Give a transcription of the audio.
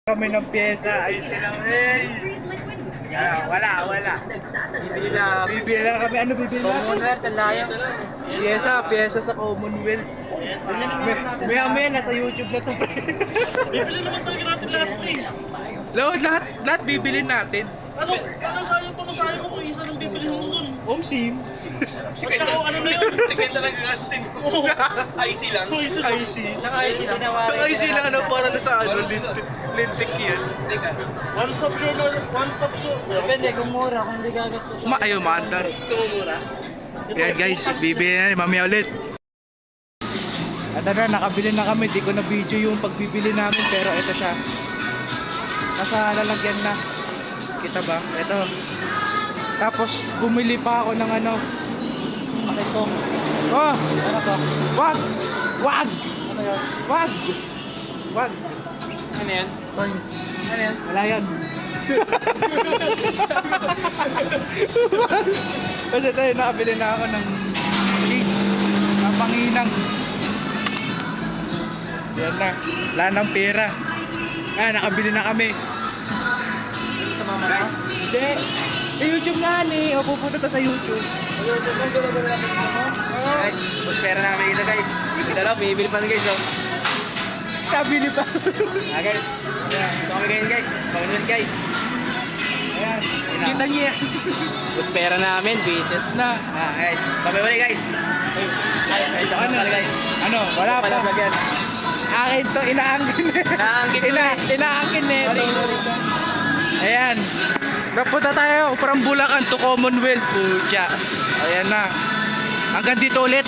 Kami ng pyesa, ayun sila, wala. Bibili lang kami, ano bibili lang? Commonwealth, ang layo. Pyesa sa Commonwealth. Maya nasa YouTube na to, pre. Bibili naman talaga natin lahat po eh. Lahat bibili natin. Ano sayang pamasahe mo kung isa lang bibili mo dun? Sim. At saka ano na yun? 50 lang gagastusin ko. IC lang. IC. Saka IC na Tsaka IC lang ano, para na sa ano, lintik yan. One stop shop. Depende kung mura, kung hindi gagastos. Ayaw, maandar. Gusto mo mura? Yan guys, bibili na, mamaya ulit. At ano, nakabili na kami, di ko na video yung pagbibili namin, pero ito siya. Nasa lalagyan na. Kita ba? Ito. Tapos bumili pa ako ng ano. Ito. Oh! Ano to? Wag! Wag! Ano yun? Wag! Wag! Ano yan? Coins. Ano yan? Wala yan. Kasi tayo nakabili na ako ng cheese. Napanginang. Yan na. Wala ng pera. Nakabili na kami. Guys, Hindi. YouTube nga ni. O pupunta to sa YouTube. guys, mas pera namin dito guys. Ito lang, bibili pa rin guys oh. Nabili pa. Guys, ito kami ngayon guys. Commonwealth guys. Ayan. Yun na. Kita niyo yan. Mas pera namin, business. Na. Guys, kami ulit guys. Ito Ano? pala guys. Ano? Wala pa. Pala vlog yan. Akin to. Inaangkin. Inaangkin to, Inaangkin Sorry, nito. sorry. Ayan. Napunta tayo from Bulacan to Commonwealth. Pucha. Ayan na. Hanggang dito ulit.